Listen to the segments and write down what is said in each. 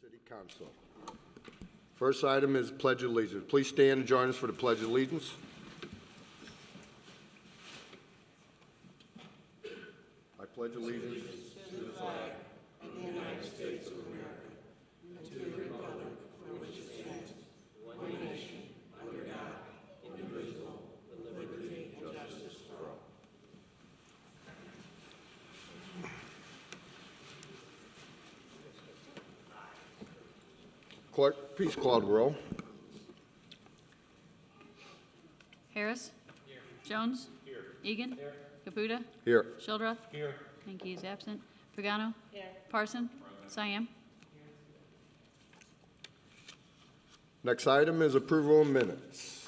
City Council. First item is Pledge of Allegiance. Please stand and join us for the Pledge of Allegiance. I pledge allegiance to the flag of the United States of America and to the republic for which it stands, one nation, under God, indivisible, with liberty and justice for all. Clerk, please call the roll. Harris? Here. Jones? Here. Egan? Here. Caputa? Here. Shildroth? Here. Hanky is absent. Pagano? Here. Parson? Siam? Next item is approval of minutes.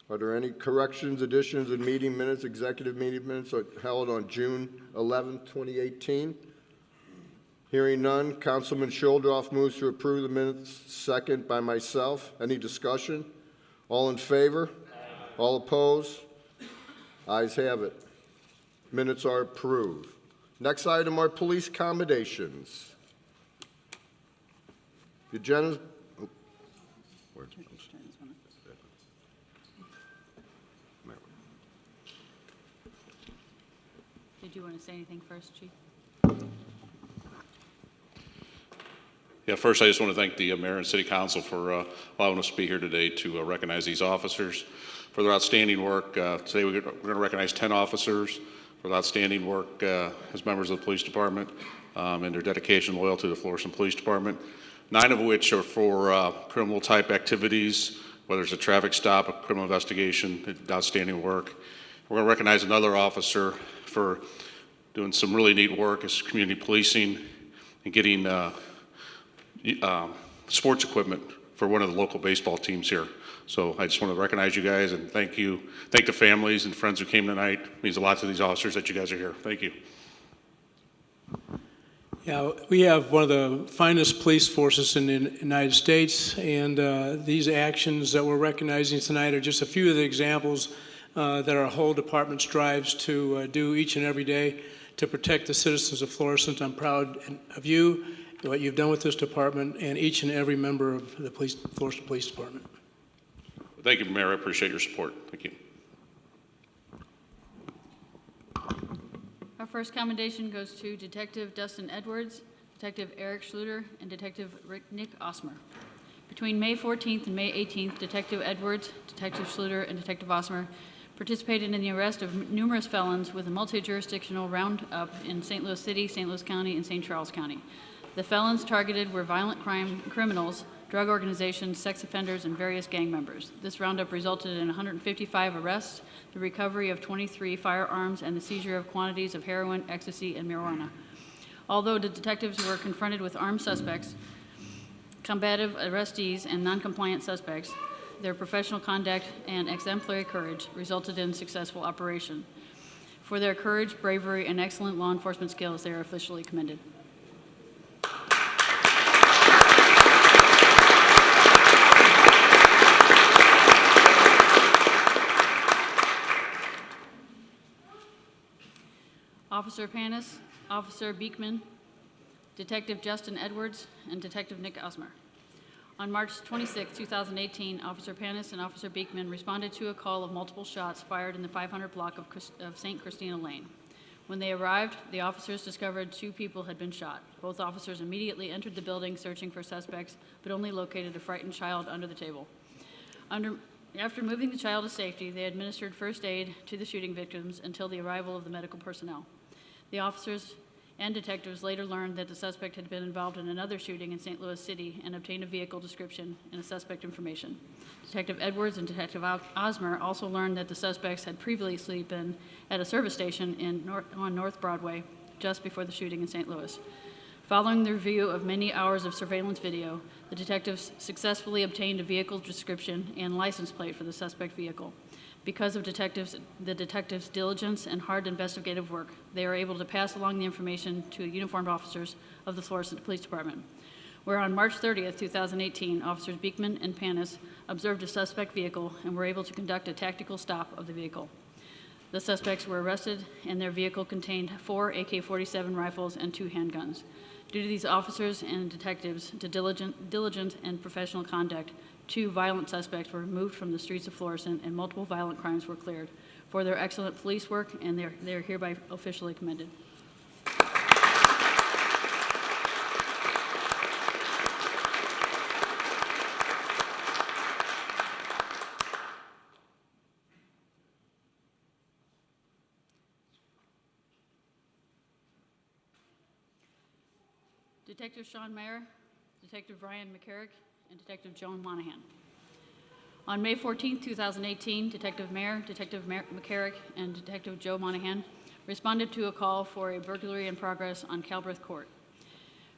Are there any corrections, additions, and meeting minutes, executive meeting minutes held on June 11, 2018? Hearing none, Councilman Shildroth moves to approve the minutes, second by myself. Any discussion? All in favor? Aye. All opposed? Ayes have it. Minutes are approved. Next item are police accommodations. The agenda. Did you want to say anything first, Chief? Yeah, first I just want to thank the Mayor and City Council for allowing us to be here today to recognize these officers for their outstanding work. Today we're going to recognize 10 officers for their outstanding work as members of the police department and their dedication and loyalty to the Florissant Police Department. 9 of which are for criminal type activities, whether it's a traffic stop, a criminal investigation, outstanding work. We're going to recognize another officer for doing some really neat work as community policing and getting sports equipment for one of the local baseball teams here. So I just want to recognize you guys and thank you. Thank the families and friends who came tonight. It means a lot to these officers that you guys are here. Thank you. Yeah, we have one of the finest police forces in the United States, and these actions that we're recognizing tonight are just a few of the examples that our whole department strives to do each and every day to protect the citizens of Florissant. I'm proud of you, what you've done with this department, and each and every member of the Florissant Police Department. Thank you, Mayor. I appreciate your support. Thank you. Our first commendation goes to Detective Dustin Edwards, Detective Eric Schluter, and Detective Nick Osmer. Between May 14th and May 18th, Detective Edwards, Detective Schluter, and Detective Osmer participated in the arrest of numerous felons with a multi-jurisdictional roundup in St. Louis City, St. Louis County, and St. Charles County. The felons targeted were violent crime criminals, drug organizations, sex offenders, and various gang members. This roundup resulted in 155 arrests, the recovery of 23 firearms, and the seizure of quantities of heroin, ecstasy, and marijuana. Although the detectives were confronted with armed suspects, combative arrestees, and non-compliant suspects, their professional conduct and exemplary courage resulted in successful operation. For their courage, bravery, and excellent law enforcement skills, they are officially commended. Officer Panis, Officer Beekman, Detective Justin Edwards, and Detective Nick Osmer. On March 26, 2018, Officer Panis and Officer Beekman responded to a call of multiple shots fired in the 500 block of St. Christina Lane. When they arrived, the officers discovered 2 people had been shot. Both officers immediately entered the building searching for suspects, but only located a frightened child under the table. After moving the child to safety, they administered first aid to the shooting victims until the arrival of the medical personnel. The officers and detectives later learned that the suspect had been involved in another shooting in St. Louis City and obtained a vehicle description and a suspect information. Detective Edwards and Detective Osmer also learned that the suspects had previously been at a service station on North Broadway just before the shooting in St. Louis. Following the review of many hours of surveillance video, the detectives successfully obtained a vehicle description and license plate for the suspect vehicle. Because of the detectives' diligence and hard investigative work, they are able to pass along the information to uniformed officers of the Florissant Police Department. Where on March 30th, 2018, Officers Beekman and Panis observed a suspect vehicle and were able to conduct a tactical stop of the vehicle. The suspects were arrested, and their vehicle contained 4 AK-47 rifles and 2 handguns. Due to these officers and detectives to diligent and professional conduct, 2 violent suspects were removed from the streets of Florissant, and multiple violent crimes were cleared. For their excellent police work, and they are hereby officially commended. Detective Sean Mayer, Detective Ryan McCarrick, and Detective Joan Monahan. On May 14, 2018, Detective Mayer, Detective McCarrick, and Detective Joe Monahan responded to a call for a burglary in progress on Calbreth Court.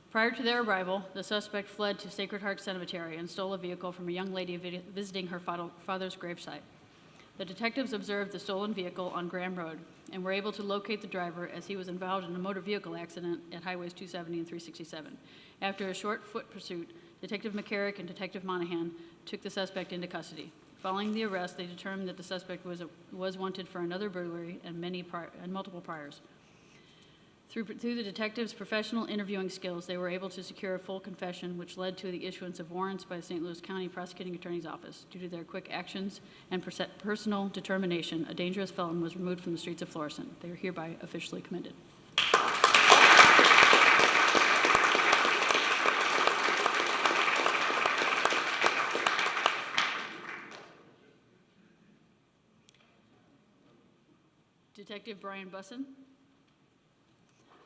Prior to their arrival, the suspect fled to Sacred Heart Cemetery and stole a vehicle from a young lady visiting her father's gravesite. The detectives observed the stolen vehicle on Graham Road and were able to locate the driver as he was involved in a motor vehicle accident at Highways 270 and 367. After a short foot pursuit, Detective McCarrick and Detective Monahan took the suspect into custody. Following the arrest, they determined that the suspect was wanted for another burglary and multiple priors. Through the detectives' professional interviewing skills, they were able to secure a full confession, which led to the issuance of warrants by the St. Louis County Prosecuting Attorney's Office. Due to their quick actions and personal determination, a dangerous felon was removed from the streets of Florissant. They are hereby officially commended. Detective Brian Bussin.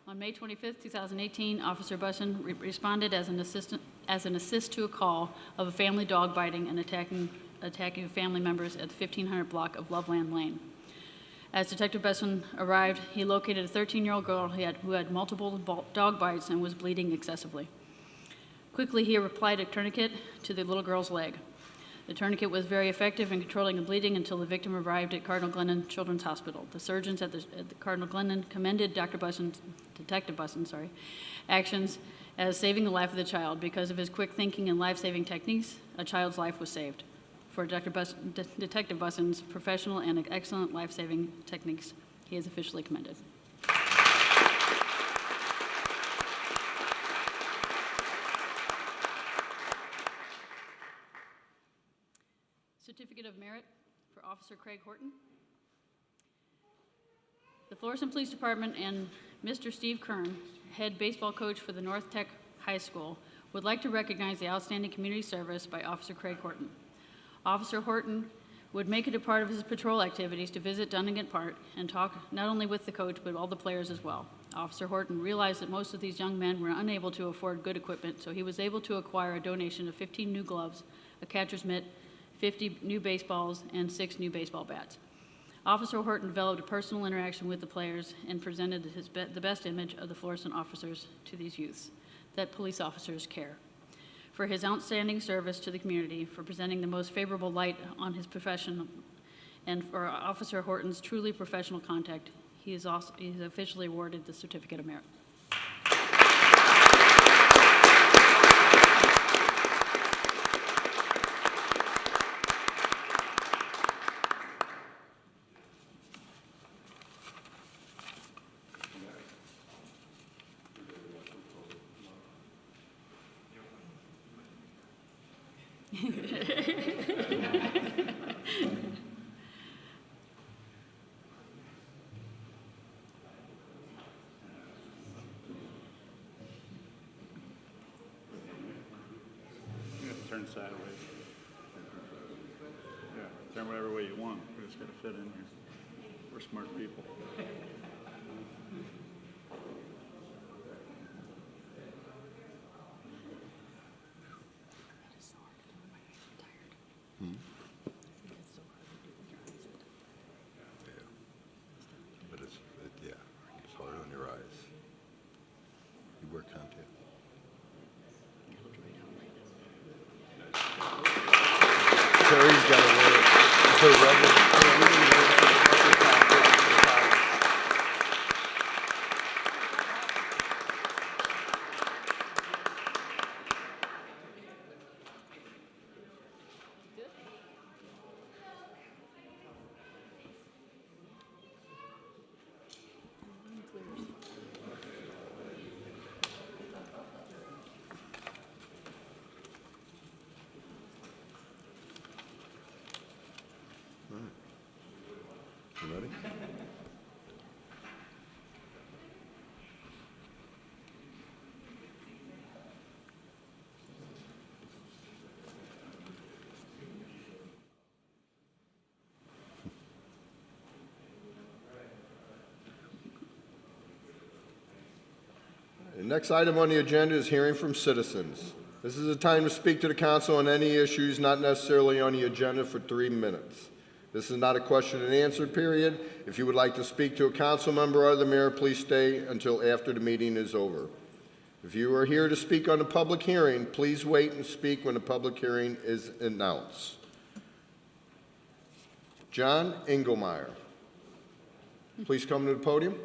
On May 25, 2018, Officer Bussin responded as an assist to a call of a family dog biting and attacking family members at the 1500 block of Loveland Lane. As Detective Bussin arrived, he located a 13-year-old girl who had multiple dog bites and was bleeding excessively. Quickly, he applied a tourniquet to the little girl's leg. The tourniquet was very effective in controlling the bleeding until the victim arrived at Cardinal Glennon Children's Hospital. The surgeons at the Cardinal Glennon commended Detective Bussin's actions as saving the life of the child. Because of his quick thinking and life-saving techniques, a child's life was saved. For Detective Bussin's professional and excellent life-saving techniques, he is officially commended. Certificate of Merit for Officer Craig Horton. The Florissant Police Department and Mr. Steve Kern, head baseball coach for the North Tech High School, would like to recognize the outstanding community service by Officer Craig Horton. Officer Horton would make it a part of his patrol activities to visit Dunnigan Park and talk not only with the coach but all the players as well. Officer Horton realized that most of these young men were unable to afford good equipment, so he was able to acquire a donation of 15 new gloves, a catcher's mitt, 50 new baseballs, and 6 new baseball bats. Officer Horton developed a personal interaction with the players and presented the best image of the Florissant officers to these youths, that police officers care. For his outstanding service to the community, for presenting the most favorable light on his profession, and for Officer Horton's truly professional conduct, he is officially awarded the Certificate of Merit. You have to turn sideways. Yeah, turn whatever way you want. We just got to fit in here. We're smart people. But it's hard on your eyes. You wear contact. Terry's got to wear her regular. Ready? The next item on the agenda is hearing from citizens. This is a time to speak to the council on any issues not necessarily on the agenda for 3 minutes. This is not a question and answer period. If you would like to speak to a council member or the mayor, please stay until after the meeting is over. If you are here to speak on a public hearing, please wait and speak when the public hearing is announced. John Engelmeyer, please come to the podium.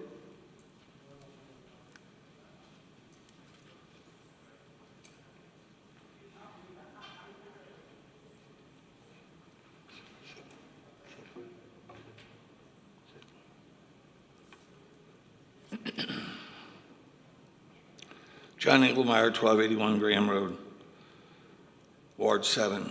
John Engelmeyer, 1281 Graham Road, Ward 7.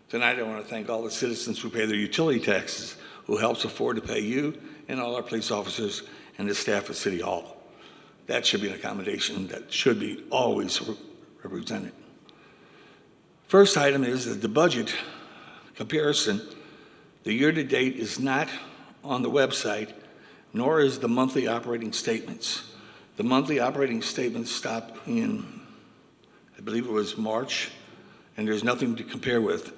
Tonight I want to thank all the citizens who pay their utility taxes, who helps afford to pay you and all our police officers and the staff at City Hall. That should be an accommodation that should be always represented. First item is that the budget comparison, the year-to-date is not on the website, nor is the monthly operating statements. The monthly operating statements stopped in, I believe it was March, and there's nothing to compare with.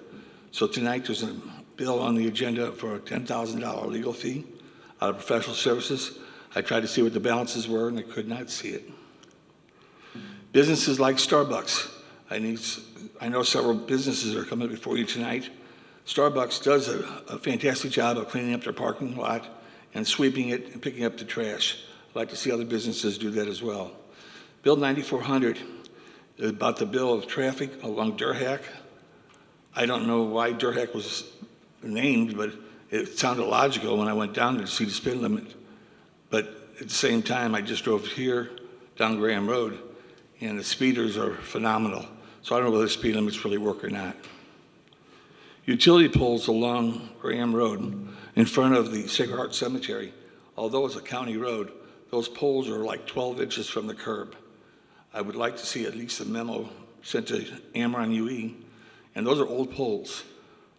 So tonight there's a bill on the agenda for a $10,000 legal fee out of professional services. I tried to see what the balances were, and I could not see it. Businesses like Starbucks. I know several businesses are coming before you tonight. Starbucks does a fantastic job of cleaning up their parking lot and sweeping it and picking up the trash. I'd like to see other businesses do that as well. Bill 9400 is about the bill of traffic along Durhack. I don't know why Durhack was named, but it sounded logical when I went down there to see the speed limit. But at the same time, I just drove here down Graham Road, and the speeders are phenomenal. So I don't know whether the speed limits really work or not. Utility poles along Graham Road in front of the Sacred Heart Cemetery, although it's a county road, those poles are like 12 inches from the curb. I would like to see at least a memo sent to Amron UE, and those are old poles,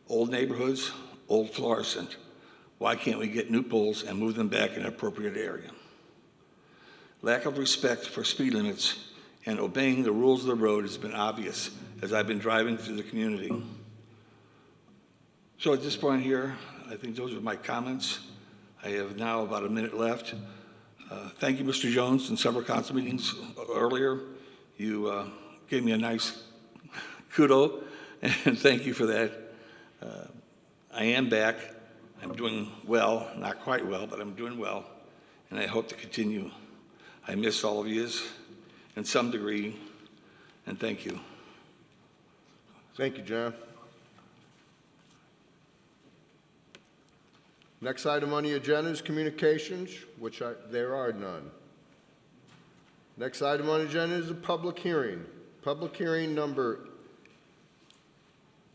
old neighborhoods, old Florissant. Why can't we get new poles and move them back in an appropriate area? Lack of respect for speed limits and obeying the rules of the road has been obvious as I've been driving through the community. So at this point here, I think those are my comments. I have now about a minute left. Thank you, Mr. Jones, in several council meetings earlier. You gave me a nice kudo, and thank you for that. I am back. I'm doing well, not quite well, but I'm doing well, and I hope to continue. I miss all of you in some degree, and thank you. Thank you, John. Next item on the agenda is communications, which there are none. Next item on the agenda is a public hearing. Public hearing number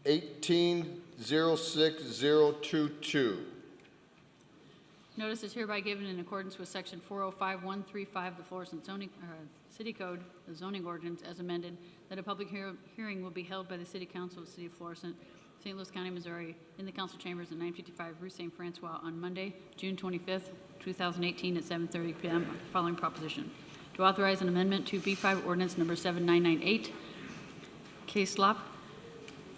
1806022. Notice is hereby given in accordance with Section 405-135 of the Florissant City Code, the zoning ordinance as amended, that a public hearing will be held by the City Council of the City of Florissant, St. Louis County, Missouri, in the council chambers at 955 Rue St. Francois on Monday, June 25th, 2018 at 7:30 p.m. Following proposition: to authorize an amendment to B5 ordinance number 7998, K-Slop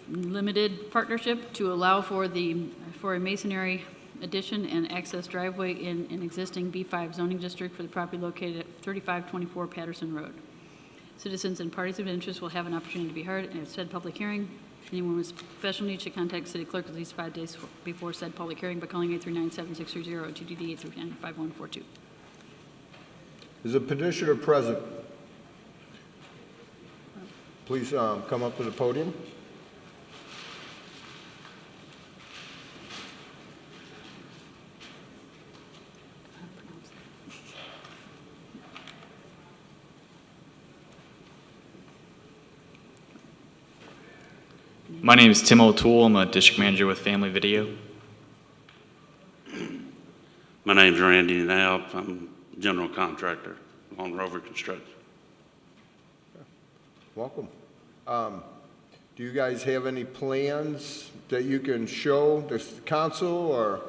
Limited Partnership, to allow for a masonry addition and access driveway in an existing B5 zoning district for the property located at 3524 Patterson Road. Citizens and parties of interest will have an opportunity to be heard in said public hearing. Anyone with special needs should contact the city clerk at least 5 days before said public hearing by calling 839-7630 or TDD 839-5142. Is a petitioner present? Please come up to the podium. My name is Tim O'Toole. I'm a district manager with Family Video. My name's Randy Knapp. I'm general contractor on Rover Construction. Welcome. Do you guys have any plans that you can show the council, or?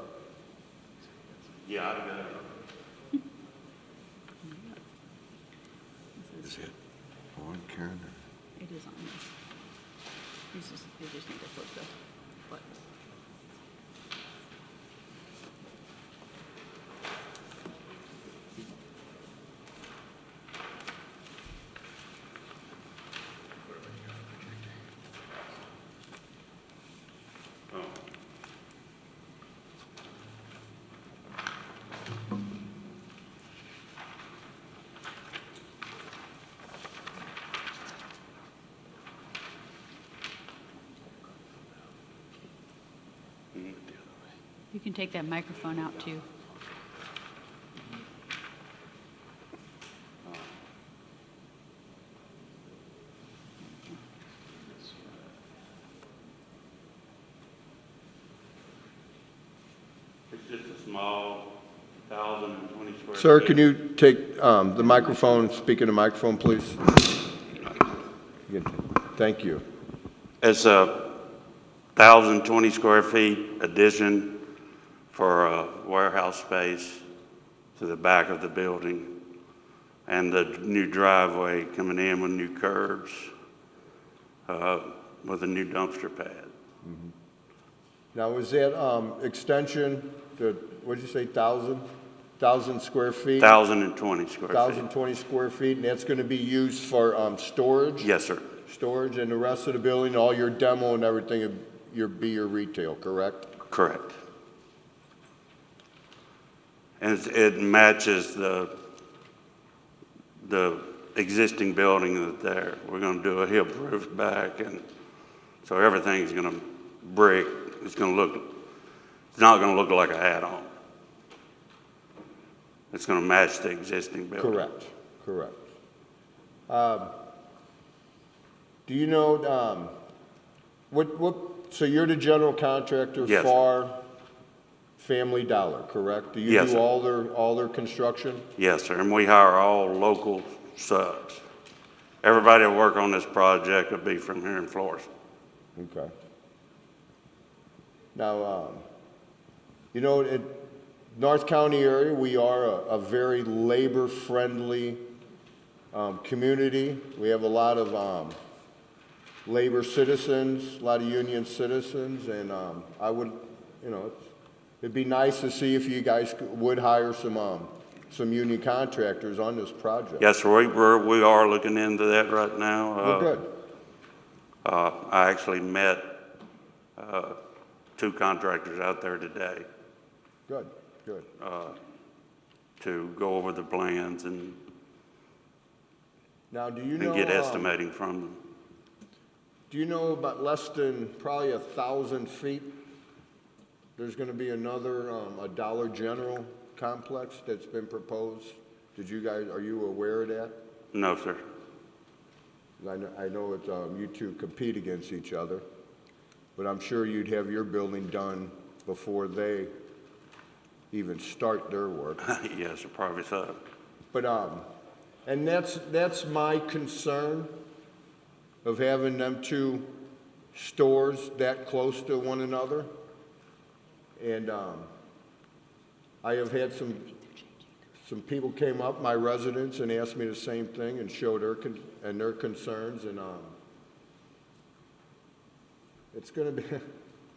Yeah, I've got it. Is it on, Karen? It is on this. They just need to flip the button. You can take that microphone out too. It's just a small 1,020 square Sir, feet. can you take the microphone, speak in the microphone, please? Thank you. It's a 1,020 square feet addition for a warehouse space to the back of the building, and the new driveway coming in with new curbs, with a new dumpster pad. Now, is that extension, what did you say, 1,000 square feet? 1,020 square feet. 1,020 square feet, and that's going to be used for storage? Yes, sir. Storage, and the rest of the building, all your demo and everything would be your retail, correct? Correct. And it matches the existing building that's there. We're going to do a hip roof back, and so everything's going to brick. It's not going to look like an add-on. It's going to match the existing building. Correct. Do you know, so you're the general contractor Yes, sir. for Family Dollar, correct? Do you Yes, do sir. all their construction? Yes, sir, and we hire all local subs. Everybody that work on this project will be from here in Florissant. Okay. Now, in North County area, we are a very labor-friendly community. We have a lot of labor citizens, a lot of union citizens, and I would, it'd be nice to see if you guys would hire some union contractors on this project. Yes, sir, we are looking into that right now. Well, good. I actually met 2 contractors out there today Good. to go over the plans and Now, do you know? get estimating from them. Do you know about less than probably 1,000 feet? There's going to be another a Dollar General complex that's been proposed. Are you aware of that? No, sir. I know it's, you two compete against each other, but I'm sure you'd have your building done before they even start their work. Yes, probably so. But, and that's my concern of having them 2 stores that close to one another. And I have had some people came up, my residents, and asked me the same thing and showed their concerns. And it's going to be,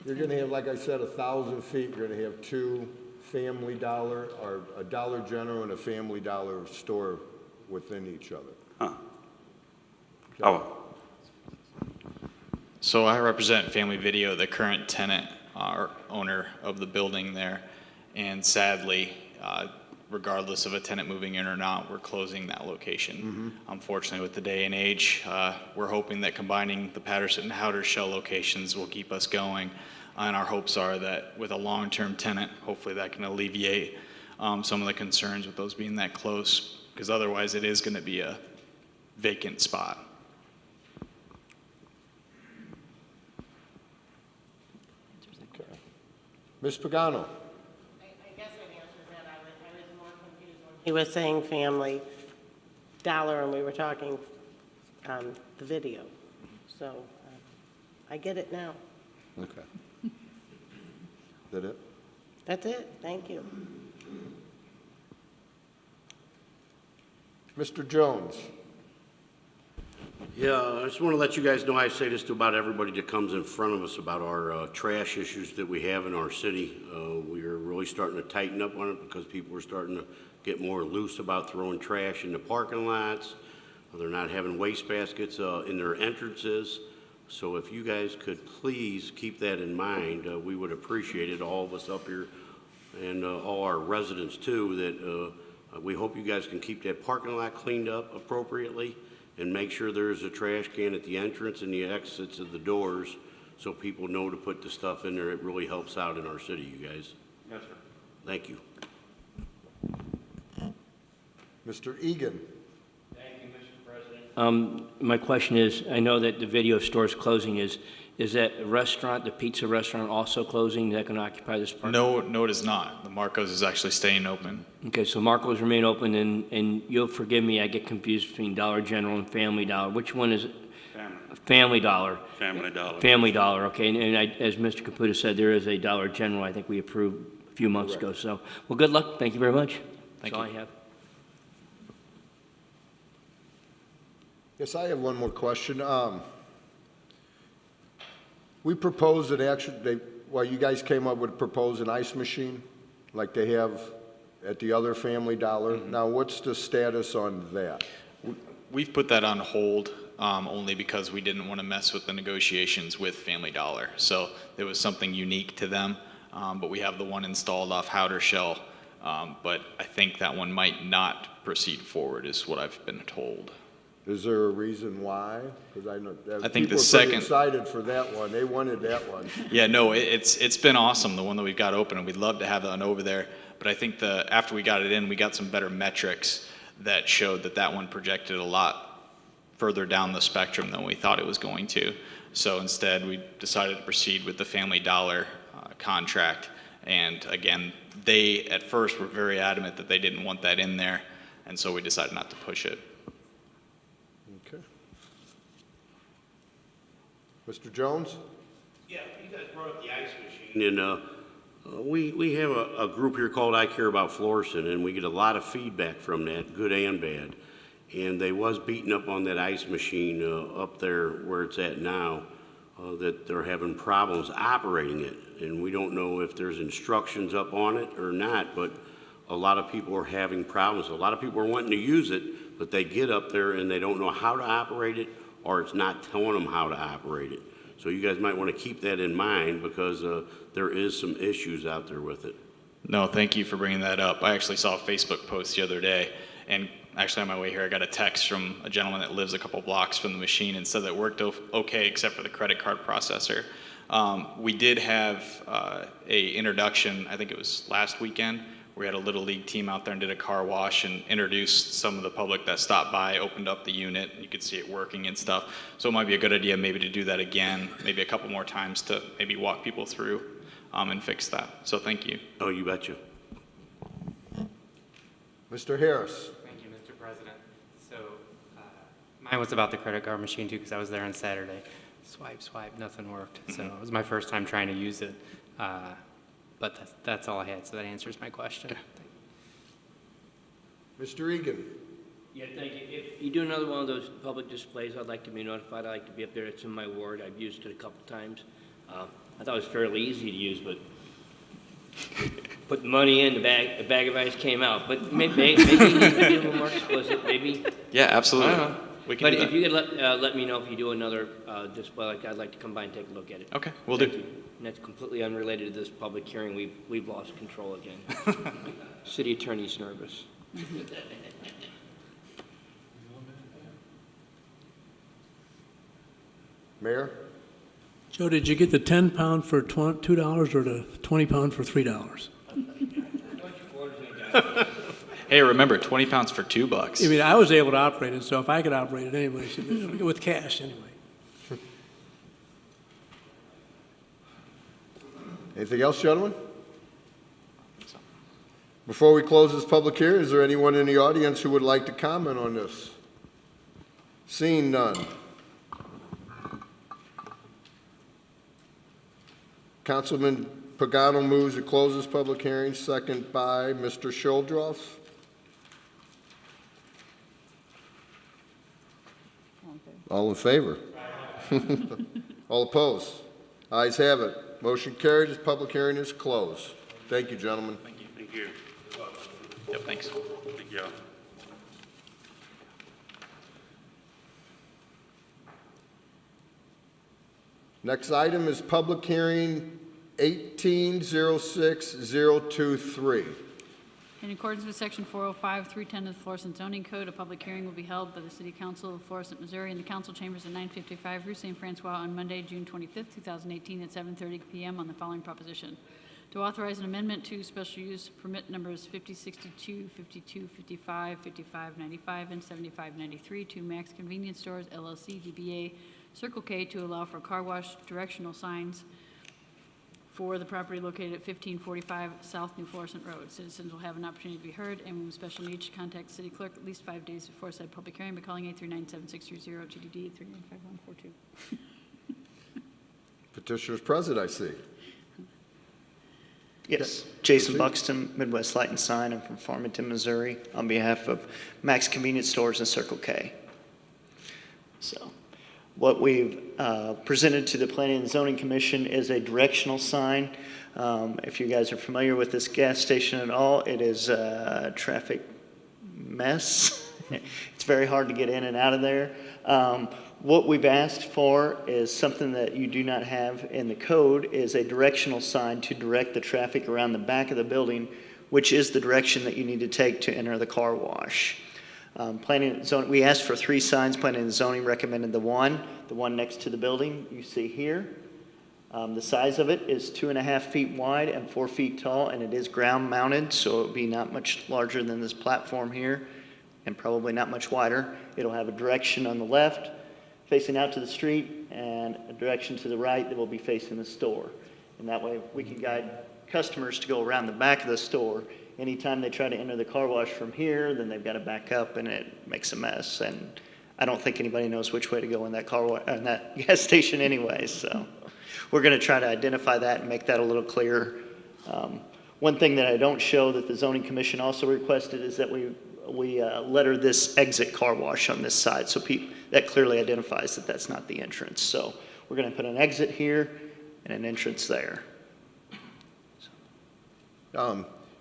you're going to have, like I said, 1,000 feet. You're going to have 2 Family Dollar, or a Dollar General and a Family Dollar store within each other. Huh. Oh, So I represent Family Video, the current tenant or owner of the building there. And sadly, regardless of a tenant moving in or not, we're closing that location. Unfortunately, with the day and age, we're hoping that combining the Patterson and Howder Shell locations will keep us going. And our hopes are that with a long-term tenant, hopefully that can alleviate some of the concerns with those being that close, because otherwise it is going to be a vacant spot. Okay. Ms. Pagano? I guess my answer is that I He was saying Family Dollar, and we were talking the video. So I get it now. Okay. Is that it? That's it. Thank you. Mr. Jones? Yeah, I just want to let you guys know, I say this to about everybody that comes in front of us about our trash issues that we have in our city. We are really starting to tighten up on it because people are starting to get more loose about throwing trash in the parking lots. They're not having waste baskets in their entrances. So if you guys could please keep that in mind, we would appreciate it, all of us up here and all our residents too, that we hope you guys can keep that parking lot cleaned up appropriately and make sure there's a trash can at the entrance and the exits of the doors so people know to put the stuff in there. It really helps out in our city, you guys. Yes, sir. Thank you. Mr. Egan? Thank you, Mr. President. My question is, I know that the video store's closing. Is that restaurant, the pizza restaurant, also closing? Is that going to occupy this park? No, it is not. The Marco's is actually staying open. Okay, so Marco's remain open, and you'll forgive me, I get confused between Dollar General and Family Dollar. Which one is it? Family Dollar. Family Dollar. Family Dollar, okay. And as Mr. Caputa said, there is a Dollar General I think we approved a few months ago. So, well, good luck. Thank you very much. That's all I have. Yes, I have one more question. We proposed that actually, you guys came up with propose an ice machine like they have at the other Family Dollar. Mm-hmm. Now, what's the status on that? We've put that on hold only because we didn't want to mess with the negotiations with Family Dollar. So it was something unique to them, but we have the one installed off Howder Shell. But I think that one might not proceed forward is what I've been told. Is there a reason why? Because I know I think people the are pretty second- excited for that one. They wanted that one. Yeah, no, it's been awesome, the one that we've got open, and we'd love to have that one over there. But I think after we got it in, we got some better metrics that showed that one projected a lot further down the spectrum than we thought it was going to. So instead, we decided to proceed with the Family Dollar contract. And again, they at first were very adamant that they didn't want that in there, and so we decided not to push it. Okay. Mr. Jones? Yeah, you guys brought up the ice machine. And we have a group here called I Care About Florissant, and we get a lot of feedback from that, good and bad. And they was beating up on that ice machine up there where it's at now, that they're having problems operating it. And we don't know if there's instructions up on it or not, but a lot of people are having problems. A lot of people are wanting to use it, but they get up there and they don't know how to operate it, or it's not telling them how to operate it. So you guys might want to keep that in mind because there is some issues out there with it. No, thank you for bringing that up. I actually saw a Facebook post the other day, and actually on my way here, I got a text from a gentleman that lives a couple blocks from the machine and said that it worked okay except for the credit card processor. We did have a introduction, I think it was last weekend, we had a Little League team out there and did a car wash and introduced some of the public that stopped by, opened up the unit, and you could see it working and stuff. So it might be a good idea maybe to do that again, maybe a couple more times to maybe walk people through and fix that. So thank you. Oh, you betcha. Mr. Harris? Thank you, Mr. President. So mine was about the credit card machine too, because I was there on Saturday. Swipe, nothing worked. So it was my first time trying to use it. But that's all I had, so that answers my question. Okay. Mr. Egan? Yeah, thank you. If you do another one of those public displays, I'd like to be notified. I'd like to be up there. It's in my ward. I've used it a couple times. I thought it was fairly easy to use, but put the money in, the bag of ice came out. But maybe you need to be a little more explicit, maybe. Yeah, absolutely. We can But do if that. you could let me know if you do another display like that, I'd like to come by and take a look at it. Okay, we'll Thank do. you. And that's completely unrelated to this public hearing. We've lost control again. City attorney's nervous. Mayor? Joe, did you get the 10-pound for $2 or the 20-pound for $3? Hey, remember, 20 pounds for $2. I mean, I was able to operate it, so if I could operate it anyway, with cash anyway. Anything else, gentlemen? Before we close this public hearing, is there anyone in the audience who would like to comment on this? Seeing none. Councilman Pagano moves to close this public hearing, second by Mr. Shuldroff. All in favor? All opposed? Ayes have it. Motion carried. This public hearing is closed. Thank you, gentlemen. Thank you. Thank you. Yep, thanks. Thank you. Next item is public hearing 18-06023. In accordance with Section 405, 310 of the Florissant Zoning Code, a public hearing will be held by the City Council of Florissant, Missouri, in the council chambers at 955 Rue St. Francois on Monday, June 25th, 2018, at 7:30 p.m. on the following proposition: to authorize an amendment to special use permit numbers 5062, 5255, 5595, and 7593 to Max Convenience Stores, LLC, DBA Circle K, to allow for car wash directional signs for the property located at 1545 South New Florissant Road. Citizens will have an opportunity to be heard, and with special needs, contact city clerk at least 5 days before said public hearing by calling 839-7630, GDD 395142. Petitioner's present, I see. Yes, Jason Buxton, Midwest Light and Sign. I'm from Farmington, Missouri, on behalf of Max Convenience Stores and Circle K. So, what we've presented to the Planning and Zoning Commission is a directional sign. If you guys are familiar with this gas station at all, it is a traffic mess. It's very hard to get in and out of there. What we've asked for is something that you do not have in the code, is a directional sign to direct the traffic around the back of the building, which is the direction that you need to take to enter the car wash. Planning and Zoning, we asked for 3 signs. Planning and Zoning recommended the one next to the building you see here. The size of it is 2.5 feet wide and 4 feet tall, and it is ground mounted, so it'll be not much larger than this platform here, and probably not much wider. It'll have a direction on the left facing out to the street, and a direction to the right that will be facing the store. And that way we can guide customers to go around the back of the store. Anytime they try to enter the car wash from here, then they've got to back up, and it makes a mess. And I don't think anybody knows which way to go in that in that gas station anyway. So we're going to try to identify that and make that a little clearer. One thing that I don't show that the Zoning Commission also requested is that we letter this exit car wash on this side, so that clearly identifies that that's not the entrance. So we're going to put an exit here and an entrance there.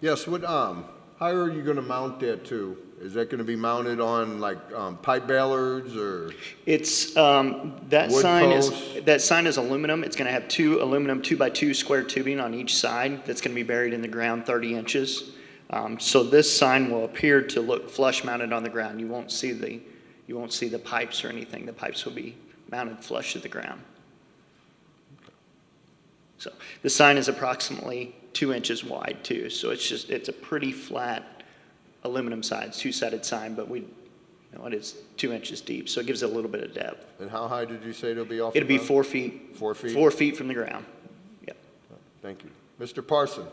Yes, how are you going to mount that to? Is that going to be mounted on like pipe ballards or? It's that sign is aluminum. It's going to have 2 aluminum 2x2 square tubing on each side that's going to be buried in the ground 30 inches. So this sign will appear to look flush mounted on the ground. You won't see the pipes or anything. The pipes will be mounted flush to the ground. So the sign is approximately 2 inches wide too. So it's a pretty flat aluminum side, 2-sided sign, but it is 2 inches deep. So it gives it a little bit of depth. And how high did you say it'll be off? It'll be 4 feet. 4 feet? 4 feet from the ground. Yep. Thank you. Mr. Parson.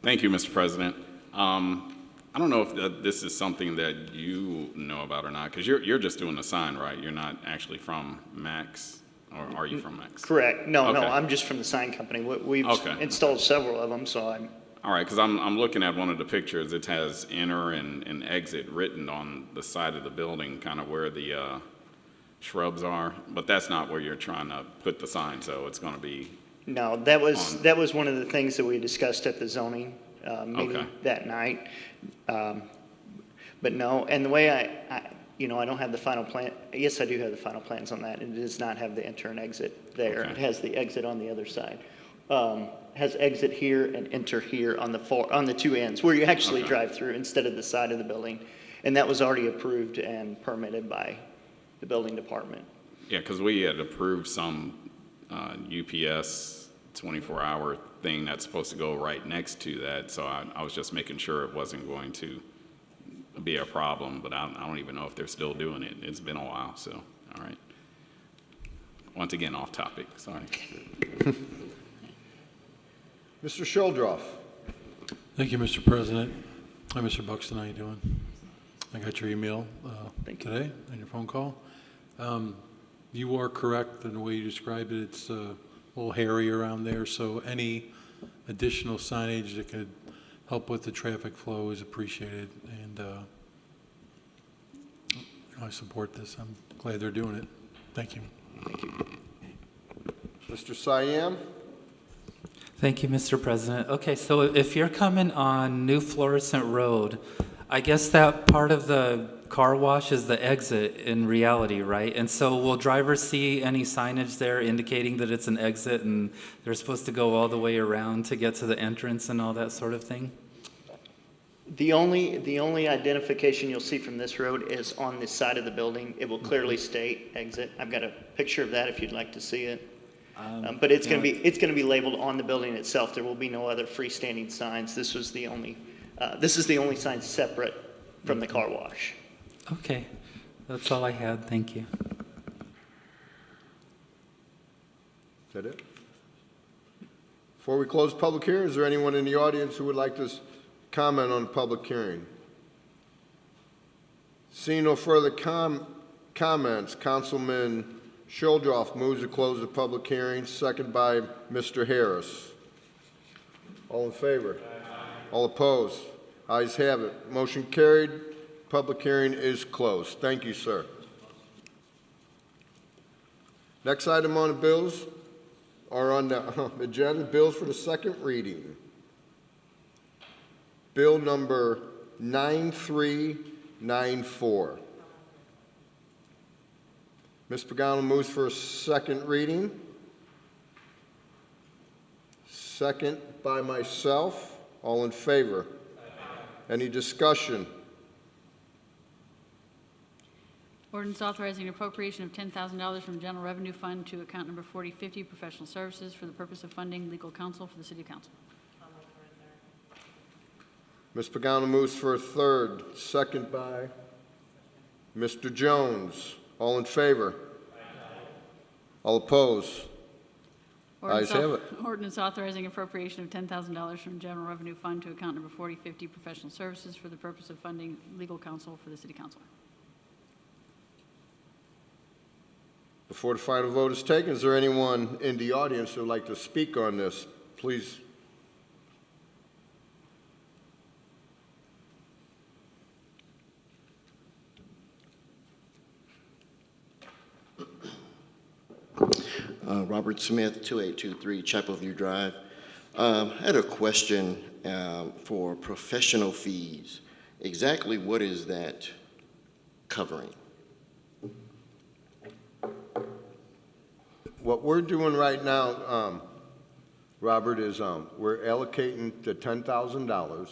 Thank you, Mr. President. I don't know if this is something that you know about or not, because you're just doing the sign, right? You're not actually from Max, or are you from Max? Correct. No, okay. no, I'm just from the sign company. We've installed several of them, so I'm... All right, because I'm looking at one of the pictures. It has enter and exit written on the side of the building, kind of where the shrubs are, but that's not where you're trying to put the sign, so it's going to be... No, that was one of the things that we discussed at the zoning meeting that night. But no, and the way I don't have the final plan. Yes, I do have the final plans on that. It does not have the enter and exit there. Okay. It has the exit on the other side. Has exit here and enter here on the 2 ends where you actually drive through instead of the side of the building. And that was already approved and permitted by the building department. Yeah, because we had approved some UPS 24-hour thing that's supposed to go right next to that. So I was just making sure it wasn't going to be a problem, but I don't even know if they're still doing it. It's been a while, so, all right. Once again, off topic, sorry. Mr. Shuldroff. Thank you, Mr. President. Hi, Mr. Buxton, how you doing? I got your email today and your phone call. You are correct in the way you described it. It's a little hairy around there, so any additional signage that could help with the traffic flow is appreciated, and I support this. I'm glad they're doing it. Thank you. Thank you. Mr. Siam? Thank you, Mr. President. Okay, so if you're coming on New Florissant Road, I guess that part of the car wash is the exit in reality, right? And so will drivers see any signage there indicating that it's an exit and they're supposed to go all the way around to get to the entrance and all that sort of thing? The only identification you'll see from this road is on this side of the building. It will clearly state exit. I've got a picture of that if you'd like to see it. But it's going to be labeled on the building itself. There will be no other freestanding signs. This is the only sign separate from the car wash. Okay, that's all I had. Thank you. Is that it? Before we close public hearing, is there anyone in the audience who would like to comment on the public hearing? Seeing no further comments, Councilman Shuldroff moves to close the public hearing, second by Mr. Harris. All in favor? All opposed? Ayes have it. Motion carried. Public hearing is closed. Thank you, sir. Next item on the bills are on the agenda, bills for the second reading. Bill number 9394. Ms. Pagano moves for a second reading. Second by myself. All in favor? Any discussion? Ordinance authorizing appropriation of $10,000 from General Revenue Fund to account number 4050, Professional Services, for the purpose of funding legal counsel for the City Council. Ms. Pagano moves for a third, second by Mr. Jones. All in favor? All opposed? Ayes have it. Ordinance authorizing appropriation of $10,000 from General Revenue Fund to account number 4050, Professional Services, for the purpose of funding legal counsel for the City Council. Before the final vote is taken, is there anyone in the audience who would like to speak on this? Please. Robert Smith, 2823 Chapel View Drive. I had a question for professional fees. Exactly what is that covering? What we're doing right now, Robert, is we're allocating the $10,000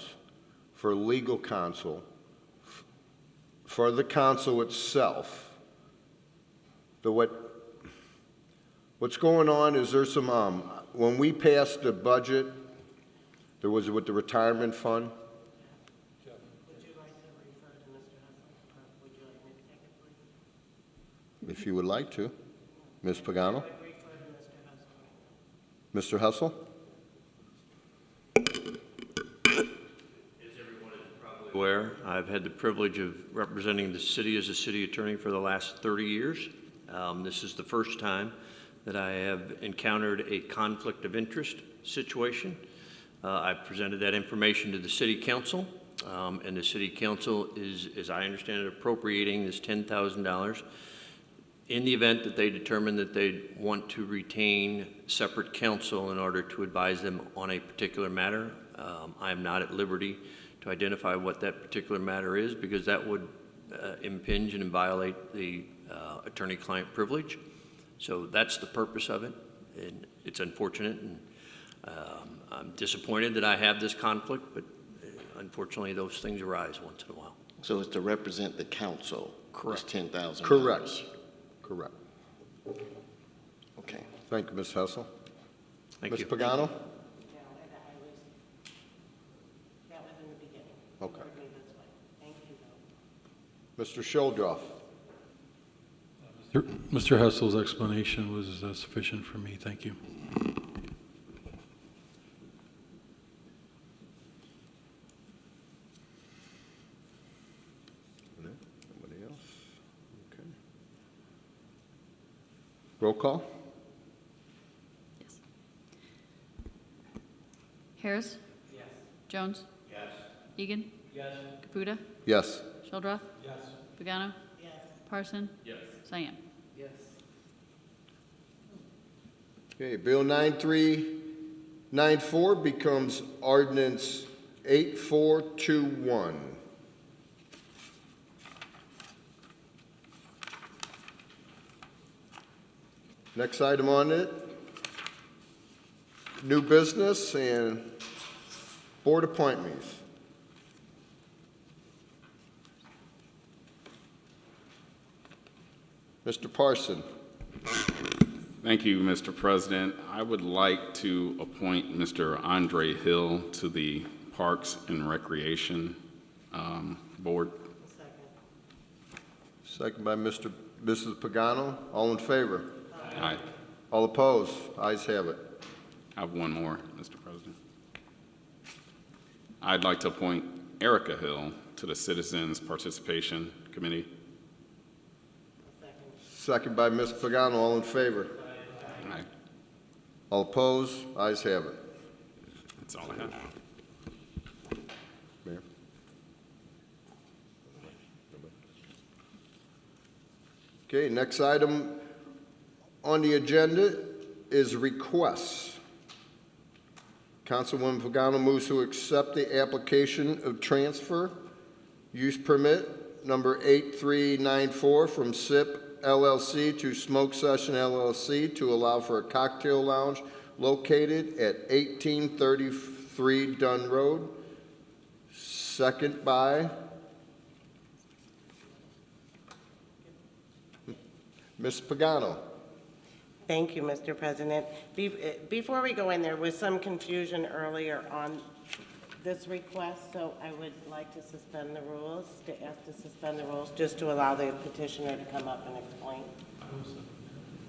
for legal counsel for the council itself. What's going on is there's some, when we passed the budget, there was with the retirement fund. Would you like to refer to Mr. Hustle, or would you like me to take it, please? If you would like to. Ms. Pagano? I would refer to Mr. Hustle. Mr. Hustle? Aware, I've had the privilege of representing the city as a city attorney for the last 30 years. This is the first time that I have encountered a conflict of interest situation. I've presented that information to the City Council, and the City Council is, as I understand it, appropriating this $10,000 in the event that they determine that they want to retain separate counsel in order to advise them on a particular matter. I am not at liberty to identify what that particular matter is, because that would impinge and violate the attorney-client privilege. So that's the purpose of it, and it's unfortunate, and I'm disappointed that I have this conflict, but unfortunately those things arise once in a while. So it's to represent the council? Correct. This $10,000? Correct. Correct. Okay. Thank you, Ms. Hustle. Thank Ms. you. Pagano? That was in the beginning. Okay. You heard me this way. Thank you, though. Mr. Shuldroff? Mr. Hessel's explanation was sufficient for me. Thank you. call? Harris? Yes. Jones? Yes. Egan? Yes. Caputa? Yes. Shildroth? Yes. Pagano? Yes. Parson? Yes. Cyan? Yes. Okay, Bill 9394 becomes ordinance 8421. Next item on it, new business and board appointments. Mr. Parson. Thank you, Mr. President. I would like to appoint Mr. Andre Hill to the Parks and Recreation Board. Second by Mrs. Pagano. All in favor? Aye. All opposed? Ayes have it. I have one more, Mr. President. I'd like to appoint Erica Hill to the Citizens Participation Committee. Second by Ms. Pagano. All in favor? Aye. All opposed? Ayes have it. That's all I have. Mayor? Okay, next item on the agenda is requests. Councilwoman Pagano moves to accept the application of transfer use permit number 8394 from SIP LLC to Smoke Session LLC to allow for a cocktail lounge located at 1833 Dunn Road. Second by Ms. Pagano. Thank you, Mr. President. Before we go in, there was some confusion earlier on this request, so I would like to suspend the rules, to ask to suspend the rules, just to allow the petitioner to come up and explain.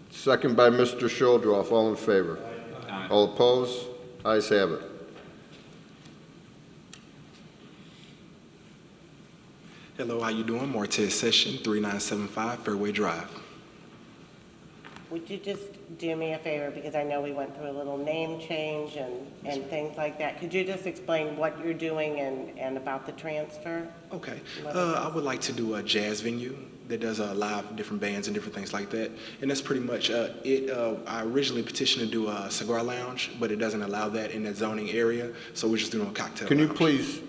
Second by Mr. Shildroff. All in favor? Aye. All opposed? Ayes have it. Hello, how you doing? Mortez Session, 3975 Fairway Drive. Would you just do me a favor, because I know we went through a little name change and things like that. Could you just explain what you're doing and about the transfer? Okay. I would like to do a jazz venue that does live different bands and different things like that. And that's pretty much it. I originally petitioned to do a cigar lounge, but it doesn't allow that in that zoning area, so we're just doing a cocktail Can you lounge. please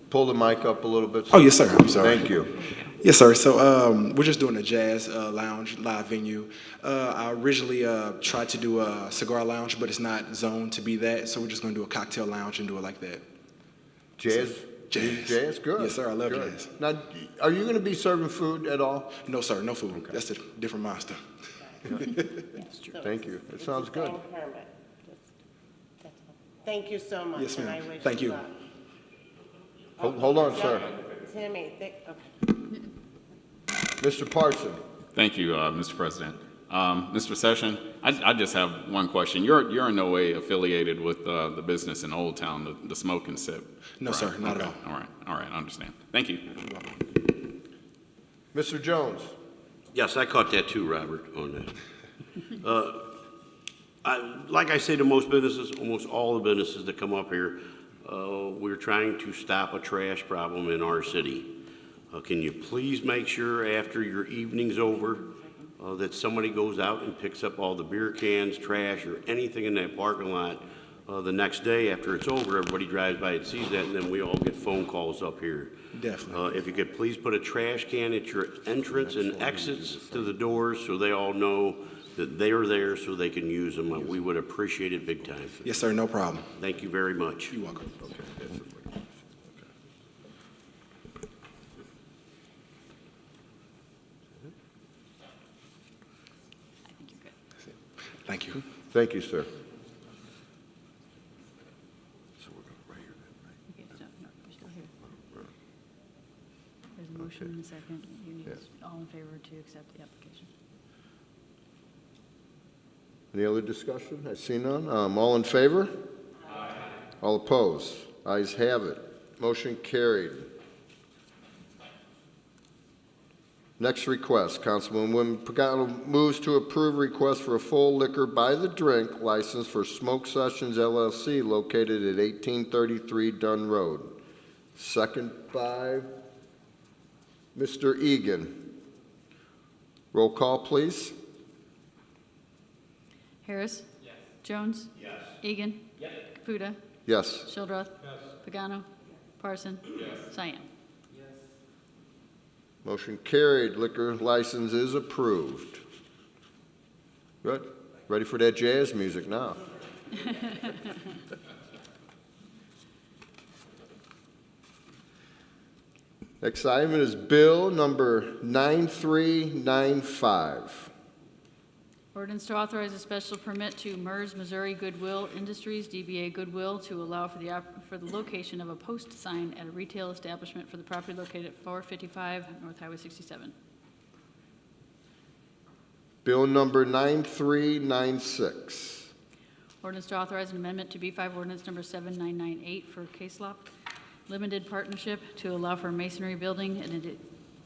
pull the mic up a little bit? Oh, yes, sir. I'm sorry. Thank you. Yes, sir. So we're just doing a jazz lounge, live venue. I originally tried to do a cigar lounge, but it's not zoned to be that, so we're just going to do a cocktail lounge and do it like that. Jazz? So, jazz. Jazz? Good. Yes, sir. I love Good. jazz. Now, are you going to be serving food at all? No, sir. No food. Okay. That's a different monster. Thank you. It sounds good. Same permit. Thank you so much. Yes, ma'am. And I wish Thank you. luck. Hold on, sir. Timmy, okay. Mr. Parson. Thank you, Mr. President. Mr. Session, I just have one question. You're in no way affiliated with the business in Old Town, the Smoke and Sip? No, right? sir, not Okay. at all. All right, I understand. Thank you. Mr. Jones. Yes, I caught that too, Robert, on that. Like I say to most businesses, almost all the businesses that come up here, we're trying to stop a trash problem in our city. Can you please make sure after your evening's over that somebody goes out and picks up all the beer cans, trash, or anything in that parking lot the next day after it's over? Everybody drives by and sees that, and then we all get phone calls up here. Definitely. If you could please put a trash can at your entrance and exits to the doors so they all know that they're there so they can use them, we would appreciate it big time. Yes, sir. No problem. Thank you very much. You're welcome. Thank you. Thank you, sir. There's a motion and a second. You need all in favor to accept the application. Any other discussion? I see none. All in favor? Aye. All opposed? Ayes have it. Motion carried. Next request, Councilwoman Pagano moves to approve request for a full liquor by the drink license for Smoke Sessions LLC located at 1833 Dunn Road. Second by Mr. Egan. Roll call, please. Harris? Yes. Jones? Yes. Egan? Yes. Caputa? Yes. Shildroth? Yes. Pagano? Parson? Yes. Cyan? Motion carried. Liquor license is approved. Good. Ready for that jazz music now. Next item is bill number 9395. Ordinance to authorize a special permit to MERS Missouri Goodwill Industries, DBA Goodwill, to allow for the location of a post sign at a retail establishment for the property located at 455 North Highway 67. Bill number 9396. Ordinance to authorize an amendment to B5 ordinance number 7998 for K-Slop Limited Partnership to allow for a masonry building and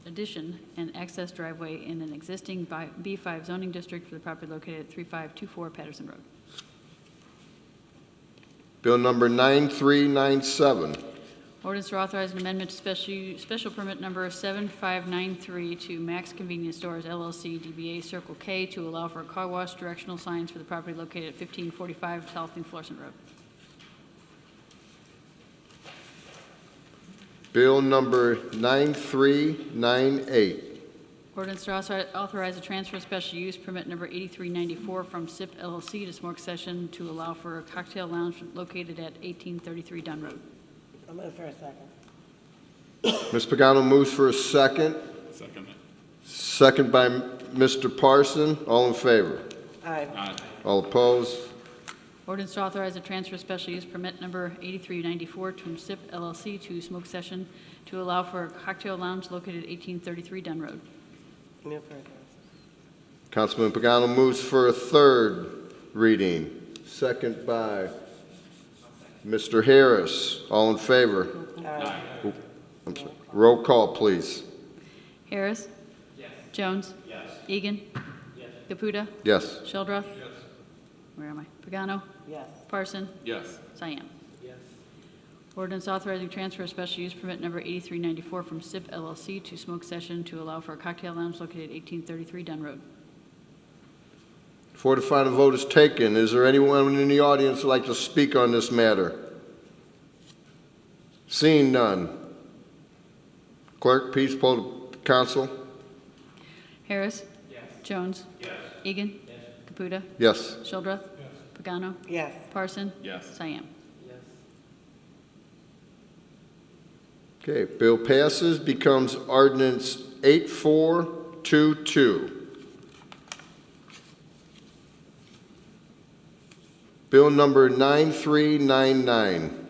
addition and access driveway in an existing B5 zoning district for the property located at 3524 Patterson Road. Bill number 9397. Ordinance to authorize an amendment to special permit number 7593 to Max Convenience Stores LLC DBA Circle K to allow for car wash directional signs for the property located at 1545 South Florissant Road. Bill number 9398. Ordinance to authorize a transfer of special use permit number 8394 from SIP LLC to Smoke Session to allow for a cocktail lounge located at 1833 Dunn Road. I'll move for a second. Ms. Pagano moves for a second. Second. Second by Mr. Parson. All in favor? Aye. Aye. All opposed? Ordinance to authorize a transfer of special use permit number 8394 from SIP LLC to Smoke Session to allow for a cocktail lounge located at 1833 Dunn Road. Move for a third. Councilman Pagano moves for a third reading. Second by Mr. Harris. All in favor? Aye. I'm sorry. Roll call, please. Harris? Yes. Jones? Yes. Egan? Yes. Caputa? Yes. Shildroth? Yes. Where am I? Pagano? Yes. Parson? Yes. Cyan? Yes. Ordinance authorizing transfer of special use permit number 8394 from SIP LLC to Smoke Session to allow for a cocktail lounge located at 1833 Dunn Road. Before the final vote is taken, is there anyone in the audience who would like to speak on this matter? Seeing none. Clerk, please poll the council. Harris? Yes. Jones? Yes. Egan? Yes. Caputa? Yes. Shildroth? Yes. Pagano? Yes. Parson? Yes. Cyan? Okay, bill passes, becomes ordinance 8422. Bill number 9399.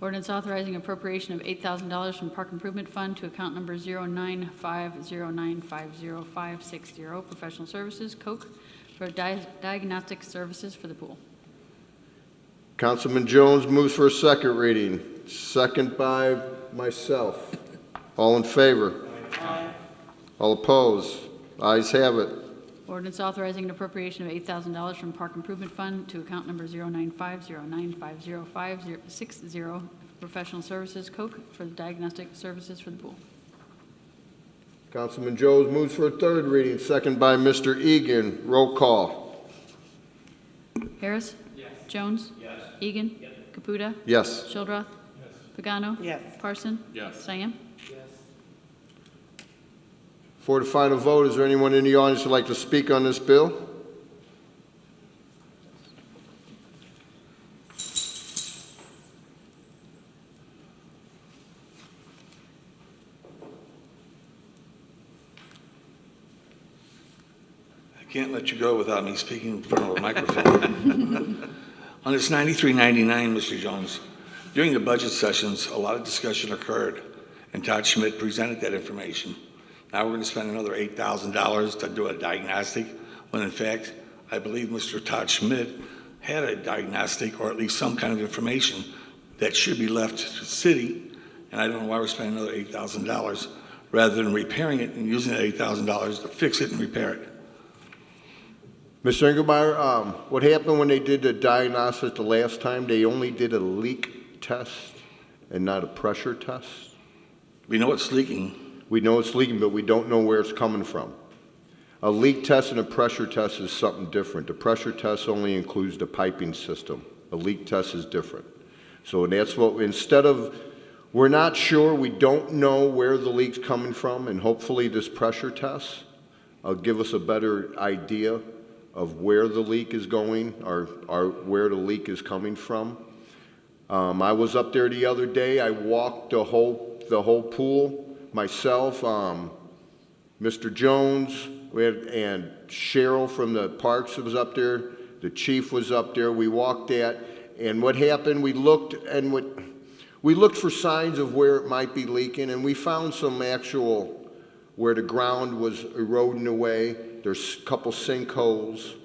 Ordinance authorizing appropriation of $8,000 from Park Improvement Fund to account number 09509505560, professional services, Coke, for diagnostic services for the pool. Councilman Jones moves for a second reading. Second by myself. All in favor? Aye. All opposed? Ayes have it. Ordinance authorizing an appropriation of $8,000 from Park Improvement Fund to account number 09509505060, professional services, Coke, for the diagnostic services for the pool. Councilman Jones moves for a third reading. Second by Mr. Egan. Roll call. Harris? Yes. Jones? Yes. Egan? Yes. Caputa? Yes. Shildroth? Yes. Pagano? Yes. Parson? Yes. Cyan? For the final vote, is there anyone in the audience who would like to speak on this bill? I can't let you go without me speaking in front of a microphone. On this 9399, Mr. Jones, during the budget sessions, a lot of discussion occurred, and Todd Schmidt presented that information. Now we're going to spend another $8,000 to do a diagnostic, when in fact, I believe Mr. Todd Schmidt had a diagnostic, or at least some kind of information that should be left to the city, and I don't know why we're spending another $8,000 rather than repairing it and using that $8,000 to fix it and repair it. Mr. Engelmeyer, what happened when they did the diagnosis the last time? They only did a leak test and not a pressure test? We know it's leaking. We know it's leaking, but we don't know where it's coming from. A leak test and a pressure test is something different. The pressure test only includes the piping system. A leak test is different. So that's what, instead of, we're not sure, we don't know where the leak's coming from, and hopefully this pressure test will give us a better idea of where the leak is going or where the leak is coming from. I was up there the other day. I walked the whole pool myself. Mr. Jones and Cheryl from the parks was up there. The chief was up there. We walked that, and what happened? We looked for signs of where it might be leaking, and we found some actual where the ground was eroding away. There's a couple sinkholes.